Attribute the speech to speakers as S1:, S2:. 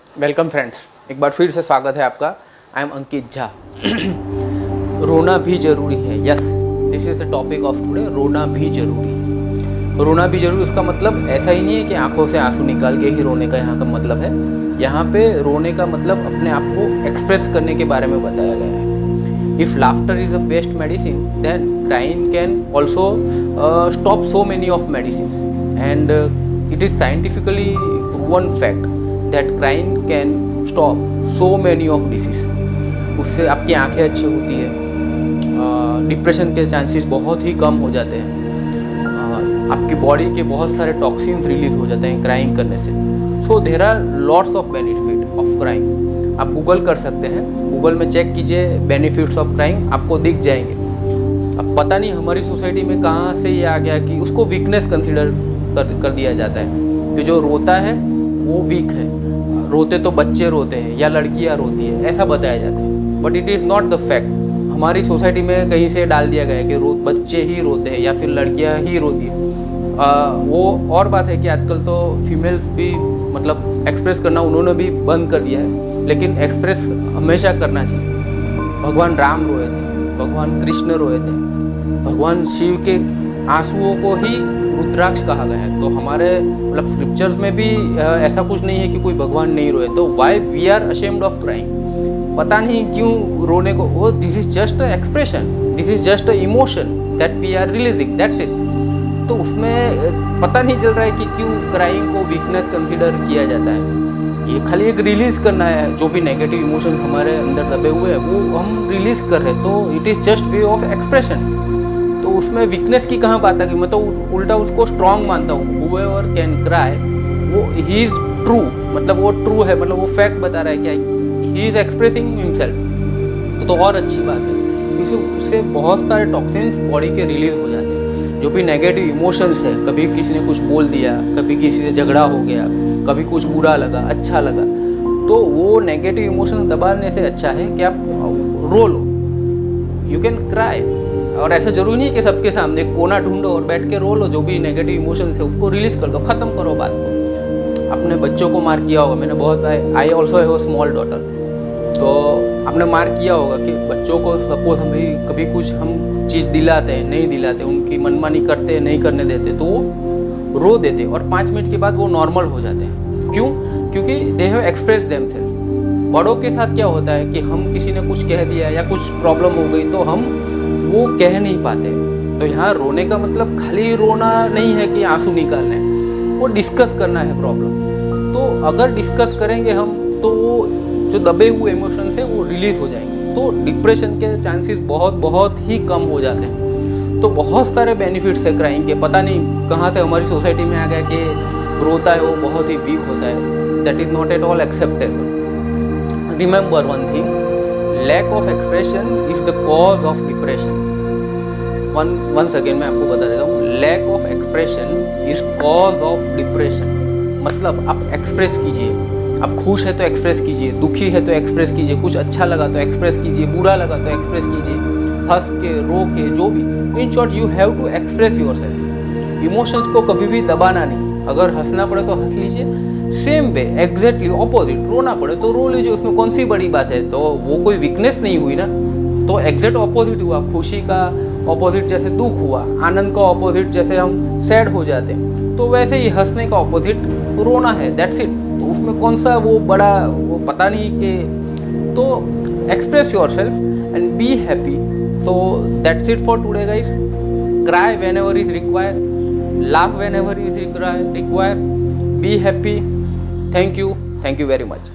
S1: Welcome friends, एक बार फिर से स्वागत है आपका। आई एम अंकित झा। रोना भी ज़रूरी है। Yes, this is the topic of today. रोना भी ज़रूरी है। रोना भी ज़रूरी, उसका मतलब ऐसा ही नहीं है कि आंखों से आंसू निकाल के ही रोने का यहाँ का मतलब है। यहाँ पे रोने का मतलब अपने आप को एक्सप्रेस करने के बारे में बताया गया है। If laughter is the best medicine, then crying can also stop so many of medicine and it is scientifically proven fact that crying can stop so many of disease. उससे आपकी आंखें अच्छी होती है, डिप्रेशन के चांसेस बहुत ही कम हो जाते हैं, आपकी बॉडी के बहुत सारे टॉक्सिन्स रिलीज हो जाते हैं क्राइंग करने से। So there are lots of benefit of crying. आप गूगल कर सकते हैं, गूगल में चेक कीजिए बेनिफिट्स ऑफ क्राइंग, आपको दिख जाएंगे। अब पता नहीं हमारी सोसाइटी में कहाँ से ये आ गया कि उसको वीकनेस कंसिडर कर दिया जाता है कि जो रोता है वो वीक है, रोते तो बच्चे रोते हैं या लड़कियां रोती है, ऐसा बताया जाता है। But it is not the fact. हमारी सोसाइटी में कहीं से डाल दिया गया है कि बच्चे ही रोते हैं या फिर लड़कियां ही रोती है। वो और बात है कि आजकल तो फीमेल्स भी मतलब एक्सप्रेस करना उन्होंने भी बंद कर दिया है, लेकिन एक्सप्रेस हमेशा करना चाहिए। भगवान राम रोए थे, भगवान कृष्ण रोए थे, भगवान शिव के आंसुओं को ही रुद्राक्ष कहा गया है। तो हमारे मतलब स्क्रिप्चर्स में भी ऐसा कुछ नहीं है कि कोई भगवान नहीं रोए। तो why we are ashamed of crying? पता नहीं क्यों रोने को। वो this is just a expression, this is just a emotion that we are releasing, that's it. तो उसमें पता नहीं चल रहा है कि क्यों क्राइंग को वीकनेस कंसिडर किया जाता है। ये खाली एक रिलीज करना है, जो भी नेगेटिव इमोशंस हमारे अंदर दबे हुए हैं वो हम रिलीज कर रहे हैं। तो it is just way of expression. तो उसमें वीकनेस की कहाँ बात है कि मैं तो उल्टा उसको स्ट्रॉन्ग मानता हूँ। हूएवर कैन क्राई, वो ही इज़ ट्रू, मतलब वो ट्रू है, मतलब वो फैक्ट बता रहा है क्या ही इज़ एक्सप्रेसिंग हिमसेल्फ। तो और अच्छी बात है क्योंकि उससे बहुत सारे टॉक्सिन्स बॉडी के रिलीज हो जाते हैं। जो भी नेगेटिव इमोशंस है, कभी किसी ने कुछ बोल दिया, कभी किसी से झगड़ा हो गया, कभी कुछ बुरा लगा, अच्छा लगा, तो वो नेगेटिव इमोशंस दबाने से अच्छा है कि आप रो लो। यू कैन क्राई, और ऐसा जरूरी नहीं कि सबके सामने कोना ढूंढो और बैठ के रो लो। जो भी नेगेटिव इमोशंस है उसको रिलीज कर दो, ख़त्म करो बात को। अपने बच्चों को मार किया होगा, मैंने बहुत I also have a small daughter, तो आपने मार किया होगा कि बच्चों को सपोज हम भी कभी कुछ हम चीज़ दिलाते हैं, नहीं दिलाते, उनकी मनमानी करते नहीं करने देते, तो वो रो देते और 5 मिनट के बाद वो नॉर्मल हो जाते हैं। क्यों? क्योंकि दे हैव एक्सप्रेस देमसेल्फ। बड़ों के साथ क्या होता है कि हम किसी ने कुछ कह दिया या कुछ प्रॉब्लम हो गई तो हम वो कह नहीं पाते। तो यहाँ रोने का मतलब खाली रोना नहीं है कि आंसू निकालने, वो डिस्कस करना है प्रॉब्लम। तो अगर डिस्कस करेंगे हम तो वो जो दबे हुए इमोशंस है वो रिलीज हो जाएंगे। तो डिप्रेशन के चांसेस बहुत ही कम हो जाते हैं। तो बहुत सारे बेनिफिट्स है क्राइंग के। पता नहीं कहाँ से हमारी सोसाइटी में आ गया कि रोता है वो बहुत ही वीक होता है। That is not at all acceptable. Remember one thing, lack of expression is the cause of depression. Once again मैं आपको बता देता हूँ, lack of expression is cause of depression. मतलब आप एक्सप्रेस कीजिए, आप खुश है तो एक्सप्रेस कीजिए, दुखी है तो एक्सप्रेस कीजिए, कुछ अच्छा लगा तो एक्सप्रेस कीजिए, बुरा लगा तो एक्सप्रेस कीजिए, हंस के रो के जो भी। In short you have to express yourself. Emotions को कभी भी दबाना नहीं। अगर हंसना पड़े तो हंस लीजिए, सेम वे एग्जैक्टली ऑपोजिट रोना पड़े तो रो लीजिए। उसमें कौन सी बड़ी बात है? तो वो कोई वीकनेस नहीं हुई ना। तो एग्जैक्ट ऑपोजिट हुआ, खुशी का ऑपोजिट जैसे दुख हुआ, आनंद का ऑपोजिट जैसे हम सैड हो जाते हैं, तो वैसे ही हंसने का ऑपोजिट रोना है, दैट्स इट। तो उसमें कौन सा वो बड़ा वो पता नहीं कि। तो express your self and be happy. So that's it for today guys. Cry when ever is required, laugh whenever is required, be happy. Thank you very much.